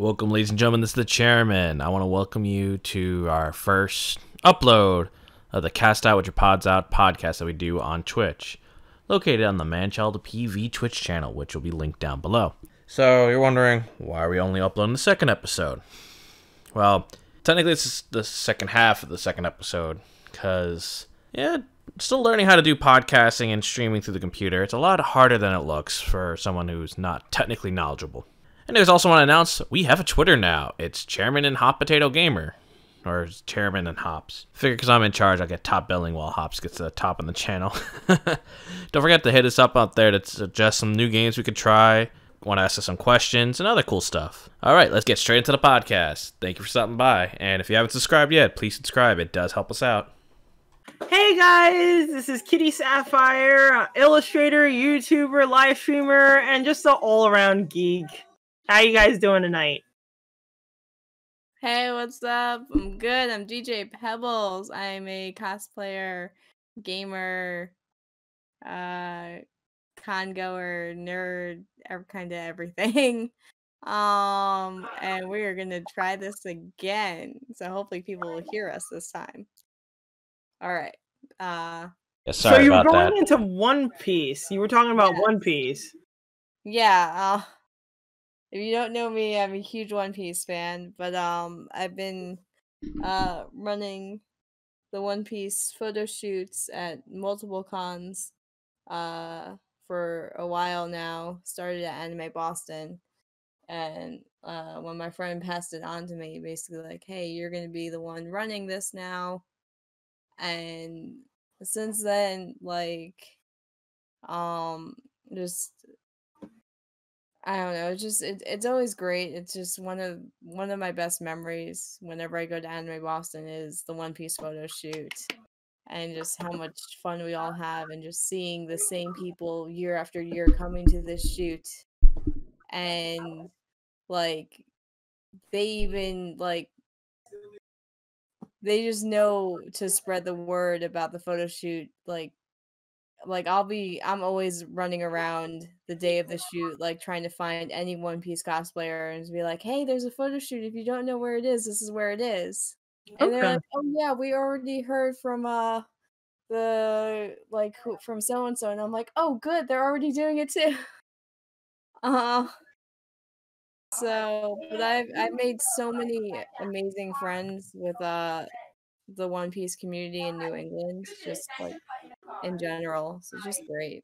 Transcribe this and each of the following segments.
Welcome, ladies and gentlemen. This is the chairman. I want to welcome you to our first upload of the Cast Out With Your Pods Out podcast that we do on Twitch, located on the Manchild PV Twitch channel, which will be linked down below. So you're wondering, why are we only uploading the second episode? Well, technically this is the second half of the second episode, because, still learning how to do podcasting and streaming through the computer. It's a lot harder than it looks for someone who's not technically knowledgeable. And I also want to announce, we have a Twitter now. It's Chairman and PotatoGamer. Or Chairman and Hops. Figure because I'm in charge, I'll get top billing while Hops gets to the top on the channel. Don't forget to hit us up out there to suggest some new games we could try. Want to ask us some questions and other cool stuff. Alright, let's get straight into the podcast. Thank you for stopping by. And if you haven't subscribed yet, please subscribe. It does help us out. Hey guys, this is KittySapphire, illustrator, YouTuber, live streamer, and just an all-around geek. How you guys doing tonight? Hey, what's up? I'm good. I'm DJ Pebbles. I'm a cosplayer, gamer, con goer, nerd, kind of everything. And we are gonna try this again. So hopefully people will hear us this time. All right. So you were going into One Piece. You were talking about One Piece. Yeah. If you don't know me, I'm a huge One Piece fan, but I've been running the One Piece photo shoots at multiple cons for a while now. Started at Anime Boston, and when my friend passed it on to me, basically like, hey, you're gonna be the one running this now. And since then, like, just I don't know. It's always great. It's just one of my best memories whenever I go to Anime Boston is the One Piece photo shoot, and just how much fun we all have, and just seeing the same people year after year coming to this shoot, and like they just know to spread the word about the photo shoot. Like I'm always running around the day of the shoot, like trying to find any One Piece cosplayer and be like, hey, there's a photo shoot. If you don't know where it is, this is where it is. And they're like, oh yeah, we already heard from from so and so, and I'm like, oh good, they're already doing it too. So, but I've made so many amazing friends with the One Piece community in New England, just like in general. So it's just great.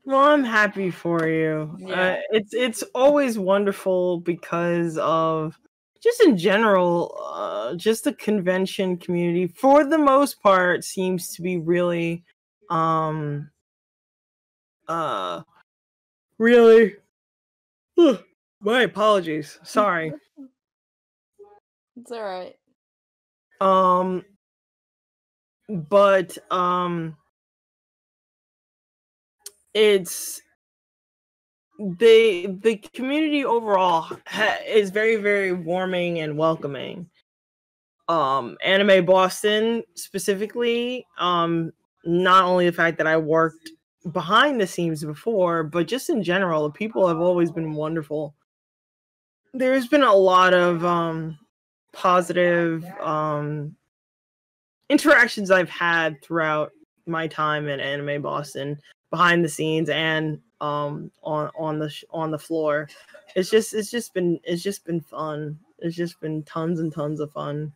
Well, I'm happy for you. Yeah. It's always wonderful because of just in general, just the convention community for the most part seems to be really really my apologies. Sorry. It's all right. But it's the community overall is very, very warming and welcoming. Anime Boston specifically, not only the fact that I worked behind the scenes before, but just in general, the people have always been wonderful. There's been a lot of positive interactions I've had throughout my time in Anime Boston, behind the scenes and on the floor. It's just been fun. It's just been tons and tons of fun.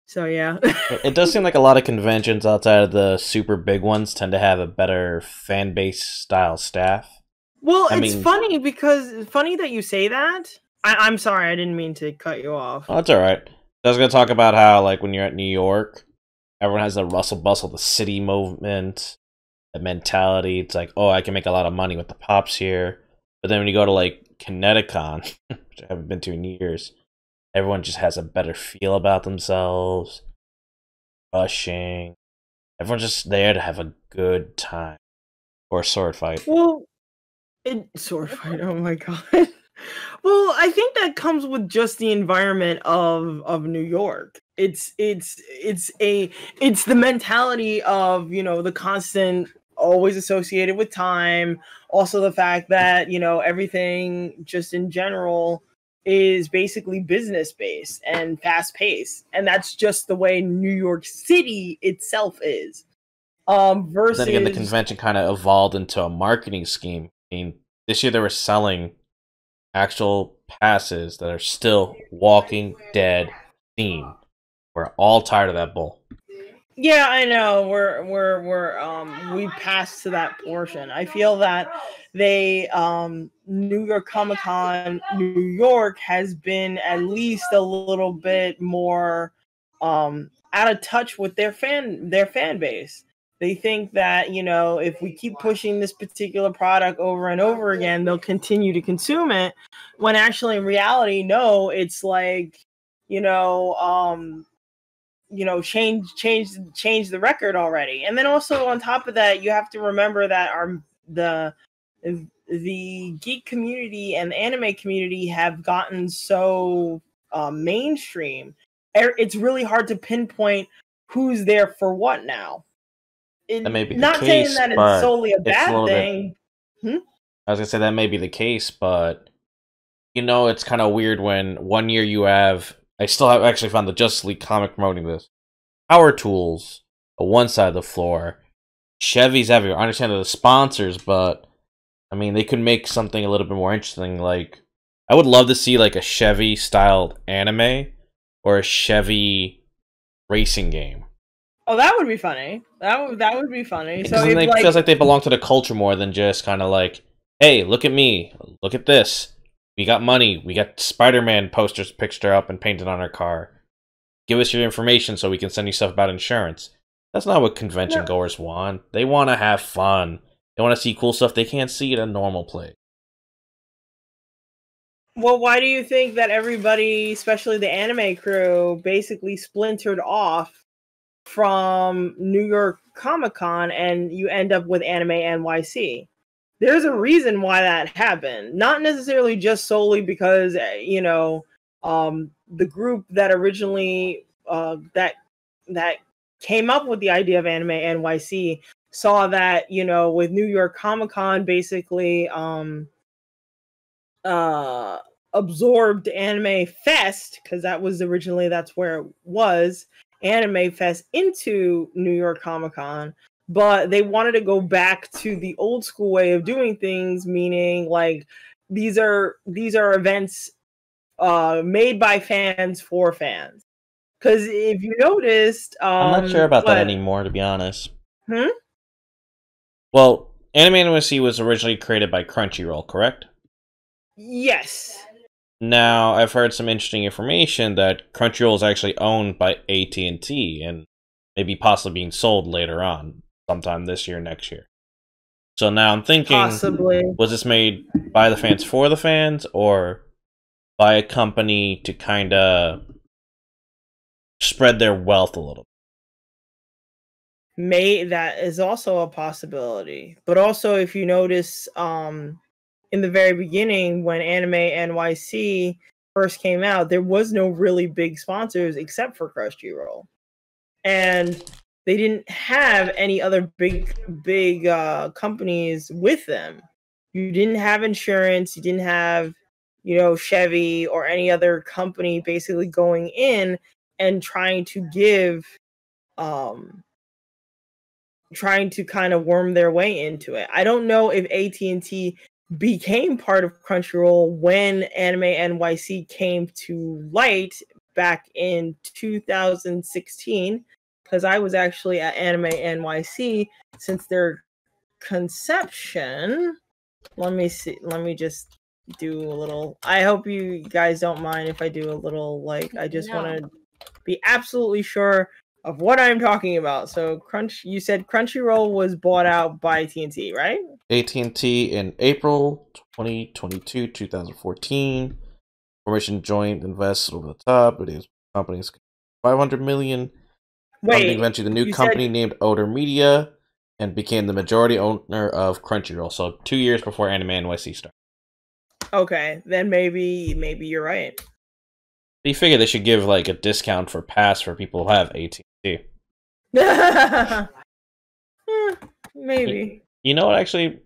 So yeah. It does seem like a lot of conventions outside of the super big ones tend to have a better fan base style staff. Well, it's funny that you say that. I'm sorry, I didn't mean to cut you off. Oh, that's alright. I was going to talk about how, like, when you're at New York, everyone has the rustle bustle, the city movement, the mentality. It's like, oh, I can make a lot of money with the pops here. But then when you go to, like, Connecticut, which I haven't been to in years, everyone just has a better feel about themselves. Rushing. Everyone's just there to have a good time. Or a sword fight. Well, sword fight, oh my god. Well, I think that comes with just the environment of New York. It's the mentality of, you know, the constant always associated with time. Also, the fact that, you know, everything just in general is basically business based and fast paced. And that's just the way New York City itself is. Versus Then again, the convention kind of evolved into a marketing scheme. I mean, this year they were selling actual passes that are still Walking Dead themed. We're all tired of that bull. Yeah, I know. We passed to that portion. I feel that they New York Comic Con New York has been at least a little bit more out of touch with their fan base. They think that, you know, if we keep pushing this particular product over and over again, they'll continue to consume it. When actually in reality, no, it's like, you know, change the record already. And then also on top of that, you have to remember that the geek community and the anime community have gotten so mainstream. It's really hard to pinpoint who's there for what now. That may be the Not case, saying that but it's solely a it's bad little thing. I was gonna say that may be the case, but you know, it's kind of weird when one year you have. I still have actually found the Justice League comic promoting this. Power Tools on one side of the floor, Chevy's everywhere. I understand they're the sponsors, but I mean, they could make something a little bit more interesting. Like, I would love to see like a Chevy styled anime or a Chevy racing game. Oh, that would be funny. That would be funny. Because So then if, it feels like they belong to the culture more than just kind of like, hey, look at me, look at this. We got money. We got Spider-Man posters pictured up and painted on our car. Give us your information so we can send you stuff about insurance. That's not what convention goers want. They want to have fun. They want to see cool stuff they can't see at a normal place. Well, why do you think that everybody, especially the anime crew, basically splintered off from New York Comic Con and you end up with Anime NYC? There's a reason why that happened. Not necessarily just solely because, you know, the group that originally that came up with the idea of Anime NYC saw that, you know, with New York Comic Con basically absorbed Anime Fest, because that's where it was, Anime Fest, into New York Comic Con. But they wanted to go back to the old school way of doing things, meaning like these are events made by fans for fans. Because if you noticed, I'm not sure about that anymore, to be honest. Hmm? Well, Anime NYC was originally created by Crunchyroll, correct? Yes. Now, I've heard some interesting information that Crunchyroll is actually owned by AT&T and maybe possibly being sold later on, sometime this year, next year. So now I'm thinking, possibly, was this made by the fans for the fans, or by a company to kind of spread their wealth a little? That is also a possibility. But also, if you notice, in the very beginning, when Anime NYC first came out, there was no really big sponsors except for Crunchyroll, and they didn't have any other big companies with them. You didn't have insurance. You didn't have, you know, Chevy or any other company basically going in and trying to kind of worm their way into it. I don't know if AT&T became part of Crunchyroll when Anime NYC came to light back in 2016, because I was actually at Anime NYC since their conception. Let me just do a little. I hope you guys don't mind if I do a little, like, I just want to be absolutely sure of what I'm talking about. So you said Crunchyroll was bought out by AT&T, right? AT&T in April 2022, 2014. Formation joint invests over the top. It is companies $500 million. Funding eventually the new company named Oder Media and became the majority owner of Crunchyroll. So 2 years before Anime NYC started. Okay, then maybe you're right. You figure they should give like a discount for pass for people who have AT&T. Maybe. You know what? Actually,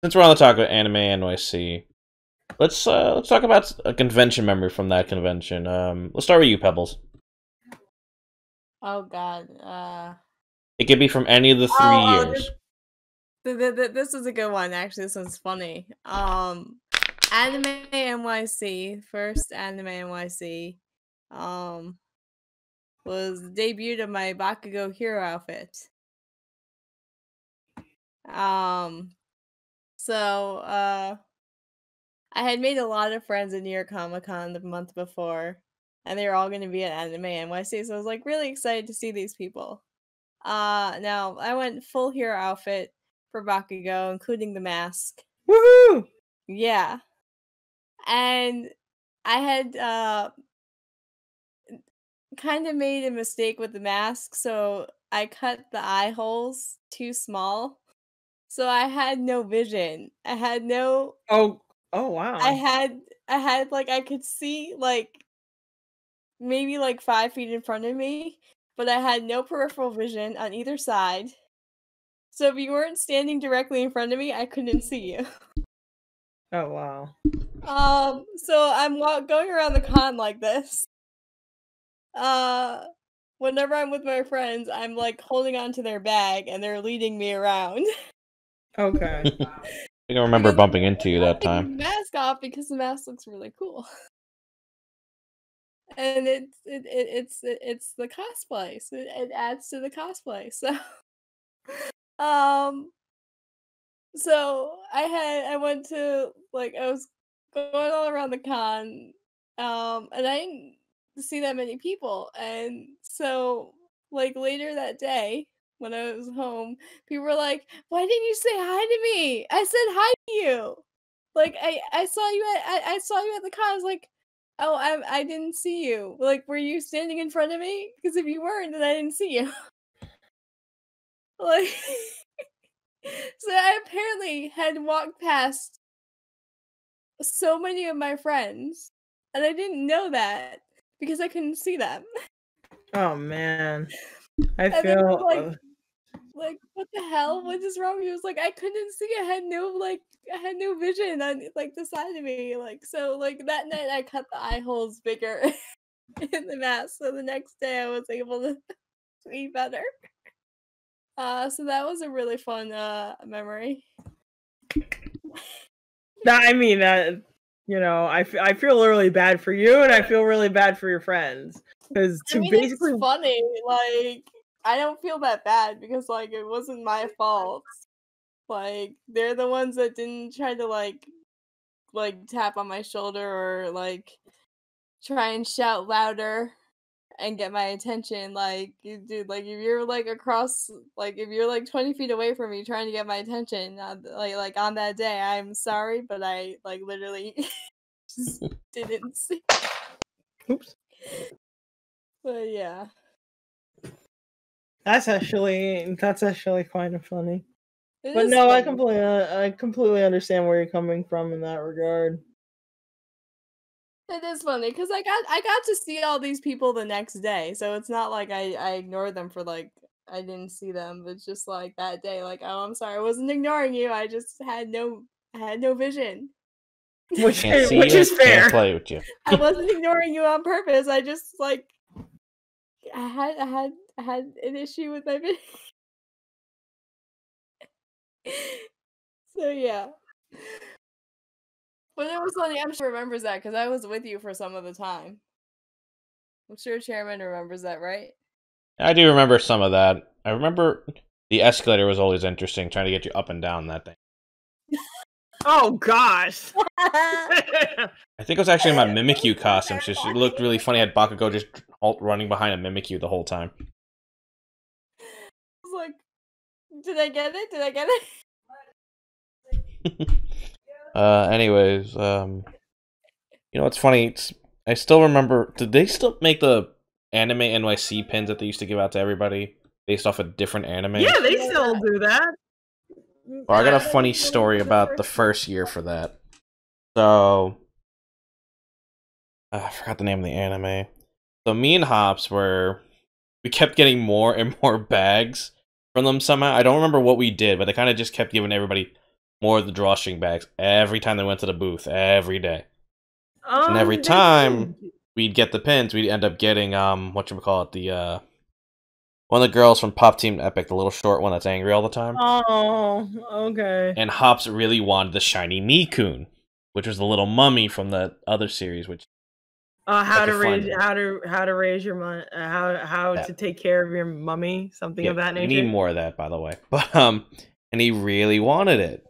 since we're on the topic of anime NYC, let's talk about a convention memory from that convention. Let's start with you, Pebbles. Oh God. It could be from any of the 3 years. This is a good one. Actually, this one's funny. Anime NYC, first Anime NYC, was the debut of my Bakugo hero outfit. So I had made a lot of friends at New York Comic Con the month before, and they were all going to be at Anime NYC, so I was like really excited to see these people. Now I went full hero outfit for Bakugo, including the mask. Woohoo! Yeah. And I had kind of made a mistake with the mask, so I cut the eye holes too small. So I had no vision. I had no Oh wow. I had like I could see like maybe like 5 feet in front of me, but I had no peripheral vision on either side. So if you weren't standing directly in front of me, I couldn't see you. Oh wow. So I'm going around the con like this. Whenever I'm with my friends, I'm like holding on to their bag and they're leading me around. Okay. I can remember bumping into you that Taking the time. mask off because the mask looks really cool. And it's the cosplay, so it adds to the cosplay. Um so I went to like I was going all around the con, and I didn't see that many people, and so like later that day when I was home, people were like, "Why didn't you say hi to me?" I said hi to you. Like I saw you I saw you at the con. I was like, "Oh, I didn't see you. Like, were you standing in front of me? Because if you weren't, then I didn't see you." Like, so I apparently had walked past so many of my friends, and I didn't know that because I couldn't see them. Oh man. I And they feel were like, what the hell? What is wrong with you? It was like I couldn't see. I had no vision on like the side of me. Like so, like that night I cut the eye holes bigger in the mask, so the next day I was able to see better. So that was a really fun memory. I mean that I feel really bad for you, and I feel really bad for your friends because I mean, basically it's funny. Like, I don't feel that bad because like it wasn't my fault. Like, they're the ones that didn't try to like tap on my shoulder or like try and shout louder and get my attention. Like, dude, like if you're like across, like if you're like 20 feet away from me trying to get my attention, like on that day, I'm sorry, but I like literally just didn't see. oops. But yeah. That's actually kind of funny. It But is no, I funny. completely understand where you're coming from in that regard. It is funny because I got to see all these people the next day, so it's not like I ignored them for like I didn't see them. It's just like that day, like, oh, I'm sorry, I wasn't ignoring you. I just I had no vision. Which Can't see which you, is fair. can't play with you. I wasn't ignoring you on purpose. I just like I had an issue with my vision. So yeah. But it was funny. I'm sure remembers that because I was with you for some of the time. I'm sure Chairman remembers that, right? I do remember some of that. I remember the escalator was always interesting, trying to get you up and down that thing. Oh gosh. I think it was actually my Mimikyu costume. She looked really funny. I had Bakugo just running behind a Mimikyu the whole time. I was like, did I get it? Did I get it? Anyways, you know what's funny? I still remember. Did they still make the anime NYC pins that they used to give out to everybody based off of different anime? Yeah, they still do that. Well, I got a funny story about the first year for that. So, I forgot the name of the anime. So me and Hops we kept getting more and more bags from them somehow. I don't remember what we did, but they kind of just kept giving everybody more of the drawstring bags every time they went to the booth, every day. And every time we'd get the pins, we'd end up getting whatchamacallit, the one of the girls from Pop Team Epic, the little short one that's angry all the time. Oh, okay. And Hops really wanted the shiny Nikun, which was the little mummy from the other series, which how to raise your money, how to take care of your mummy, something of that nature. You need more of that, by the way. But and he really wanted it.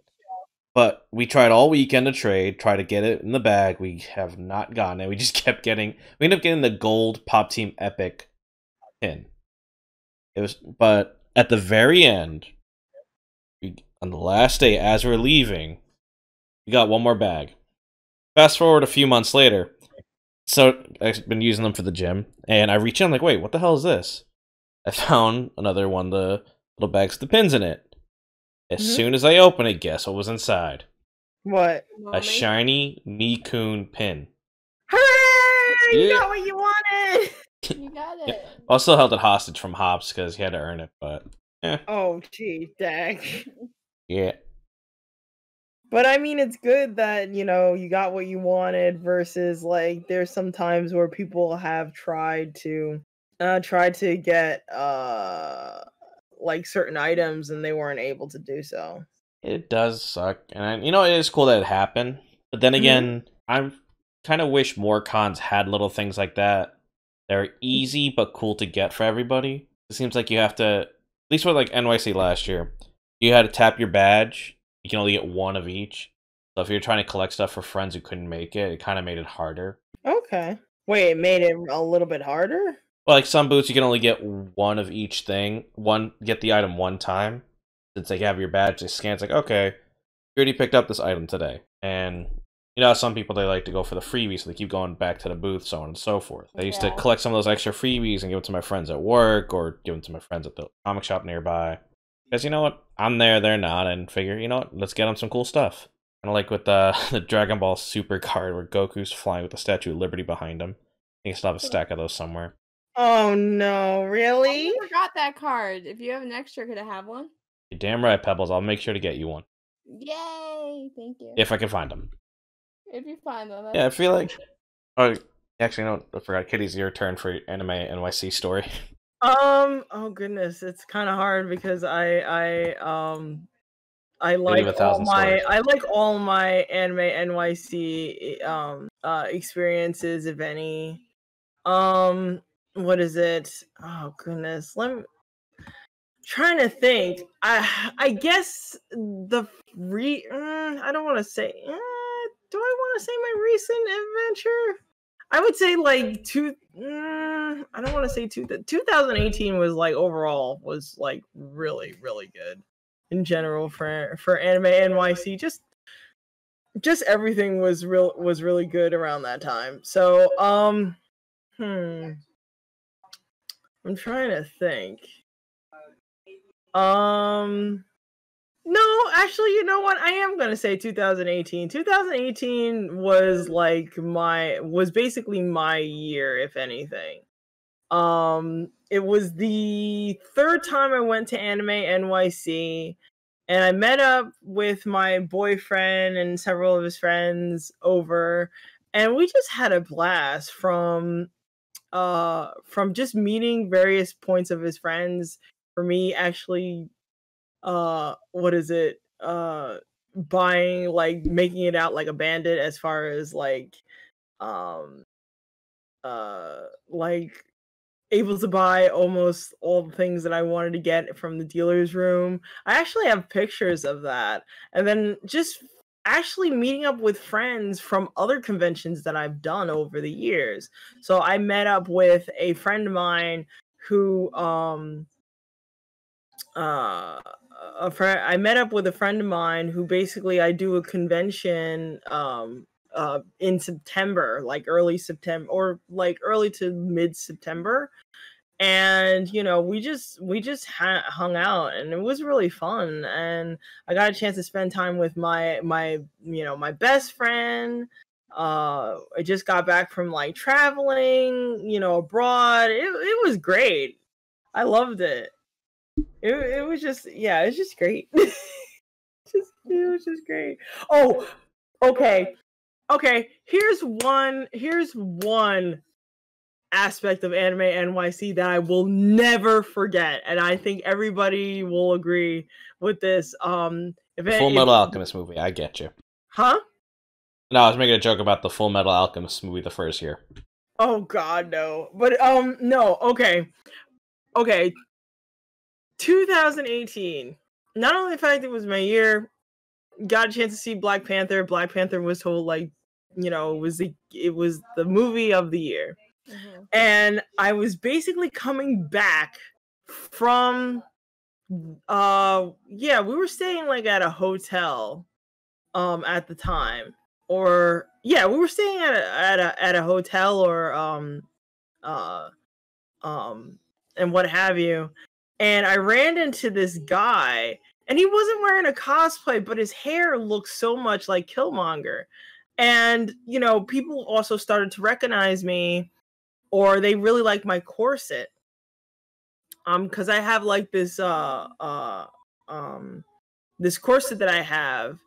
But we tried all weekend to trade, try to get it in the bag. We have not gotten it. We just kept getting. We ended up getting the gold Pop Team Epic pin. But at the very end, on the last day, as we're leaving, we got one more bag. Fast forward a few months later, so I've been using them for the gym, and I reach in, I'm like, wait, what the hell is this? I found another one of the little bags with the pins in it. As soon as I open it, guess what was inside? What? A shiny Nikun pin. Hooray! You got what you wanted! You got it. Yeah. I still held it hostage from Hops because he had to earn it, but yeah. Oh, gee, dang. Yeah. But I mean, it's good that, you know, you got what you wanted versus, like, there's some times where people have tried to get, like, certain items and they weren't able to do so. It does suck. And, you know, it is cool that it happened. But then again, I kind of wish more cons had little things like that. They're easy but cool to get for everybody. It seems like you have to, at least with like NYC last year, you had to tap your badge. You can only get one of each. So if you're trying to collect stuff for friends who couldn't make it, it kind of made it harder. Okay. Wait, it made it a little bit harder? Well, like some booths, you can only get one of each thing. Get the item one time. Since they have your badge, they scan. It's like, okay, you already picked up this item today. And you know, some people, they like to go for the freebies, so they keep going back to the booth, so on and so forth. I used to collect some of those extra freebies and give it to my friends at work, or give them to my friends at the comic shop nearby. Because you know what? I'm there, they're not, and figure, you know what? Let's get them some cool stuff. Kind of like with the Dragon Ball Super card, where Goku's flying with the Statue of Liberty behind him. I think I still have a stack of those somewhere. Oh no, really? I forgot that card. If you have an extra, could I have one? You're damn right, Pebbles. I'll make sure to get you one. Yay! Thank you. If I can find them. If you find them. Yeah, I feel like... Oh, actually, no, I forgot. Kitty's your turn for Anime NYC story. Oh goodness, it's kind of hard because I like all my Anime NYC experiences, if any. What is it? Oh goodness, trying to think. I guess I don't want to say. Do I want to say my recent adventure? I would say like I don't want to say 2018 was like overall was like really good in general for Anime NYC. Just everything was really good around that time. So I'm trying to think. No, actually, you know what? I am gonna say 2018. 2018 was was basically my year, if anything. It was the third time I went to Anime NYC, and I met up with my boyfriend and several of his friends over, and we just had a blast from just meeting various points of his friends. For me, actually, buying, like, making it out like a bandit as far as like able to buy almost all the things that I wanted to get from the dealer's room. I actually have pictures of that. And then just actually meeting up with friends from other conventions that I've done over the years. So I met up with a friend of mine who I met up with a friend of mine who basically I do a convention in September, like early September or like early to mid September, and you know we just hung out and it was really fun, and I got a chance to spend time with my best friend. I just got back from like traveling abroad. It was great. I loved it. it was just it's just great. It was just great. Oh, okay. Here's one aspect of Anime NYC that I will never forget, and I think everybody will agree with this. The Full Metal Alchemist movie, I get you. Huh? No, I was making a joke about the Full Metal Alchemist movie the first year. Oh God, no. But no. Okay. 2018. Not only the fact it was my year, got a chance to see Black Panther. Black Panther was told it was the movie of the year. Mm-hmm. And I was basically coming back from we were staying at a hotel at the time. Or we were staying at a hotel or and what have you. And I ran into this guy, and he wasn't wearing a cosplay, but his hair looked so much like Killmonger. And people also started to recognize me, or they really liked my corset. Because I have this corset that I have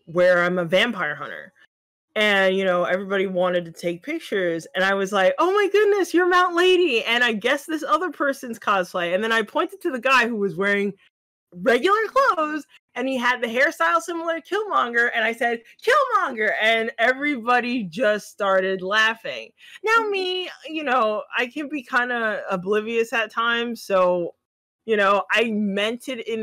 where I'm a vampire hunter. And everybody wanted to take pictures, and I was like, oh my goodness, you're Mount Lady. And I guess this other person's cosplay. And then I pointed to the guy who was wearing regular clothes, and he had the hairstyle similar to Killmonger, and I said, Killmonger, and everybody just started laughing. Now me, I can be kind of oblivious at times, so I meant it in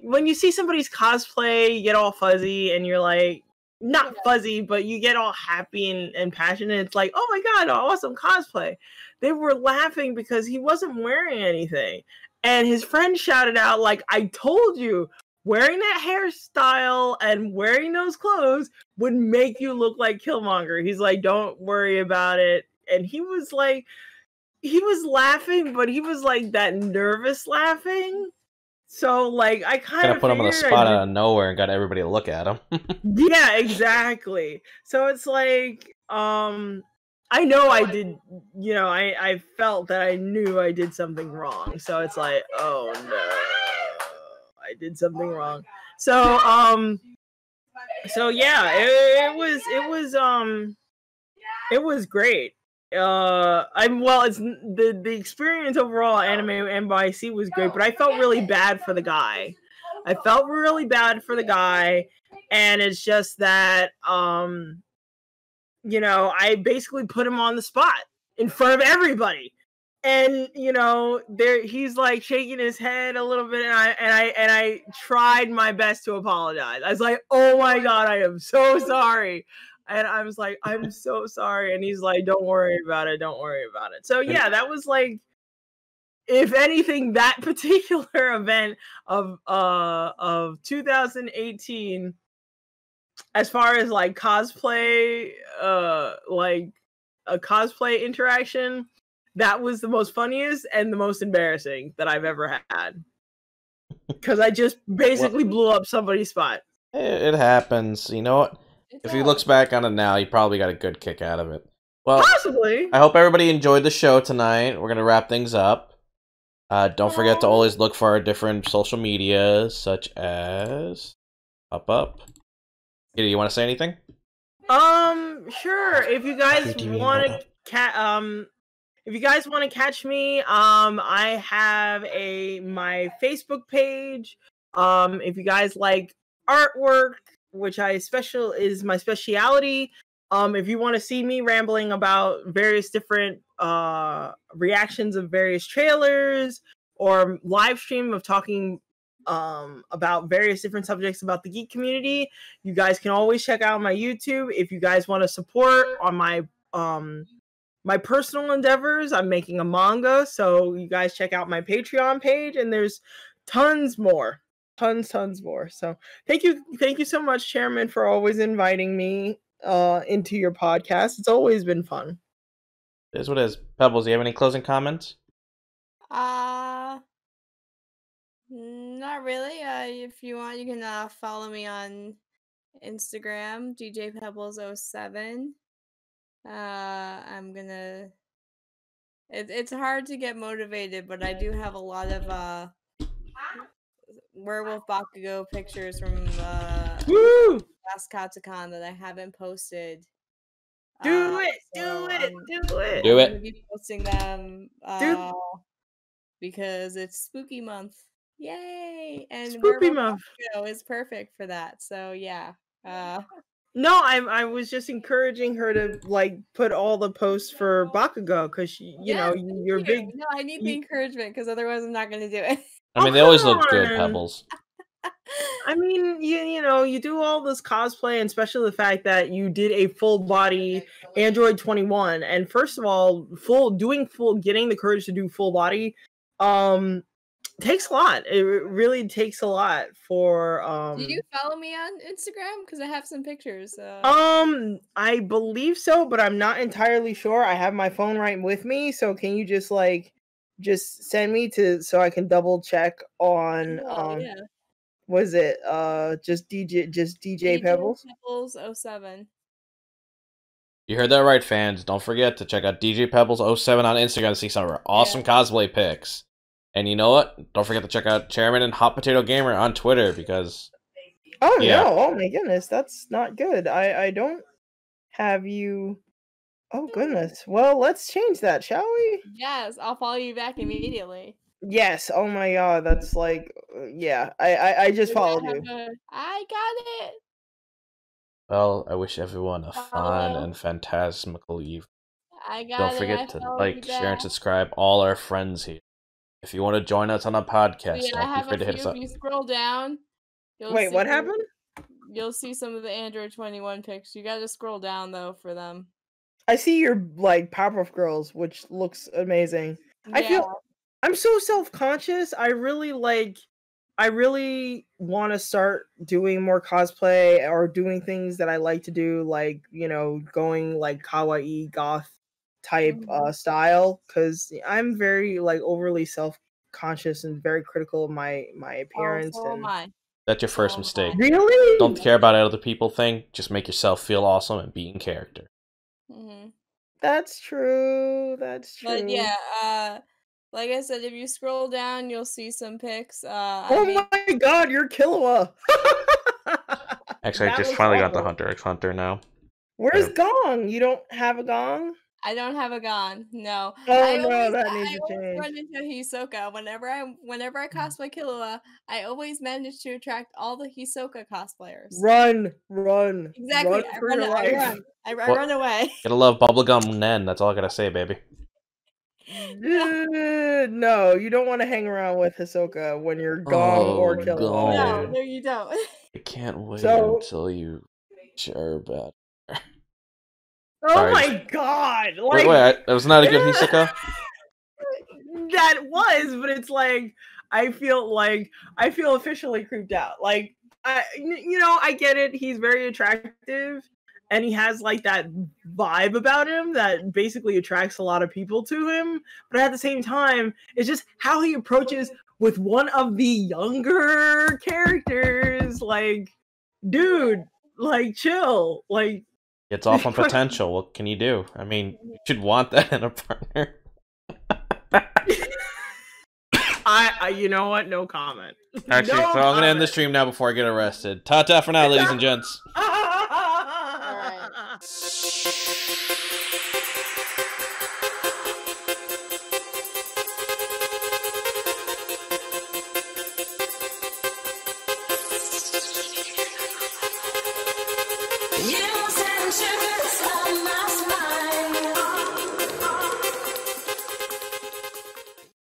when you see somebody's cosplay, you get all fuzzy, and you're like, not fuzzy, but you get all happy and passionate. It's like, oh my God, awesome cosplay. They were laughing because he wasn't wearing anything. And his friend shouted out, like, I told you, wearing that hairstyle and wearing those clothes would make you look like Killmonger. He's like, don't worry about it. And he was laughing, but he was like that nervous laughing. So I kind of put him on the spot out of nowhere and got everybody to look at him. Yeah, exactly. So it's like, I know I did, I felt that I knew I did something wrong. So it's like, oh no, I did something wrong. So yeah, it was great. It's the experience overall. Anime NYC was great, but I felt really bad for the guy. And it's just that I basically put him on the spot in front of everybody, and he's like shaking his head a little bit, and I tried my best to apologize. I was like, oh my God, I am so sorry. And I was like, I'm so sorry. And he's like, don't worry about it. So yeah, that was like, if anything, that particular event of 2018, as far as cosplay, a cosplay interaction, that was the most funniest and the most embarrassing that I've ever had. Because I just basically blew up somebody's spot. It happens. You know what? If he looks back on it now, he probably got a good kick out of it. Well, possibly. I hope everybody enjoyed the show tonight. We're going to wrap things up. Don't forget to always look for our different social medias, such as... Up. Kitty, you want to say anything? Sure. If you guys want to catch me, I have my Facebook page. If you guys like artwork, which is my speciality. If you want to see me rambling about various different reactions of various trailers, or live stream of talking about various different subjects about the geek community, you guys can always check out my YouTube. If you guys want to support on my personal endeavors, I'm making a manga, so you guys check out my Patreon page, and there's tons more. So thank you so much, Chairman, for always inviting me into your podcast. It's always been fun. It is what it is. Pebbles, do you have any closing comments? Not really. If you want, you can follow me on Instagram, DJ Pebbles 07. I'm gonna It's hard to get motivated, but I do have a lot of werewolf Bakugo pictures from Woo! last Katsucon that I haven't posted. Do it, so do it, do it. Do I'm it. gonna be posting them because it's spooky month. Yay! And Spooky werewolf month. Bakugo is perfect for that. So yeah. No, I was just encouraging her to like put all the posts for Bakugo because you know Yes, thank you're you. big. No, I need the you- encouragement because otherwise I'm not gonna do it. I mean, Oh, they always come look good, on. Pebbles. I mean, you know, you do all this cosplay, and especially the fact that you did a full body Android 21. And first of all, getting the courage to do full body, takes a lot. It really takes a lot for Do you follow me on Instagram? Because I have some pictures. I believe so, but I'm not entirely sure. I have my phone right with me, so can you just send me to so I can double check on yeah. was it just DJ Pebbles? Pebbles 07. You heard that right, fans. Don't forget to check out DJ Pebbles 07 on Instagram to see some of our awesome cosplay pics. And you know what? Don't forget to check out Chairman and Hot Potato Gamer on Twitter because... Oh no, oh my goodness, that's not good. I don't have you. Oh goodness. Well, let's change that, shall we? Yes, I'll follow you back immediately. Yes. Oh my god, that's like yeah. I just followed you. I got it. Well, I wish everyone a fun and phantasmical evening. I got Don't it. forget to like, share, and subscribe all our friends here. If you want to join us on a podcast, Yeah, I don't be have afraid to hit us up. If you scroll down, Wait, what happened? You'll see some of the Android 21 pics. You gotta scroll down though for them. I see your like Powerpuff Girls, which looks amazing. Yeah. I'm so self-conscious. I really want to start doing more cosplay or doing things that I like to do, like, you know, going like kawaii goth type style, because I'm very like overly self-conscious and very critical of my appearance. So am I. That's your first mistake. Really? Don't care about other people think. Just make yourself feel awesome and be in character. That's true. That's true. But yeah, like I said, if you scroll down, you'll see some pics. Oh my god, you're Killua! Actually, I just finally got the Hunter x Hunter now. Where's Gong? You don't have a Gong? I don't have a Gon. No. Oh that needs to change. I always run into Hisoka. Whenever I cosplay Killua, I always manage to attract all the Hisoka cosplayers. Run. Exactly. I run away. Gotta love bubblegum Nen. That's all I gotta say, baby. No, you don't want to hang around with Hisoka when you're Gong or Killua. No, you don't. I can't wait until you share about her. Oh my god! Like, wait, that was not a good Hisoka? That was, but it's like I feel officially creeped out. Like, I get it. He's very attractive, and he has like that vibe about him that basically attracts a lot of people to him. But at the same time, it's just how he approaches with one of the younger characters. Like, dude, like, chill. Like, it's off on potential. What can you do? I mean, you should want that in a partner. I you know what? No comment. Actually, so I'm gonna end the stream now before I get arrested. Ta-ta for now, ladies and gents. You send sugars on my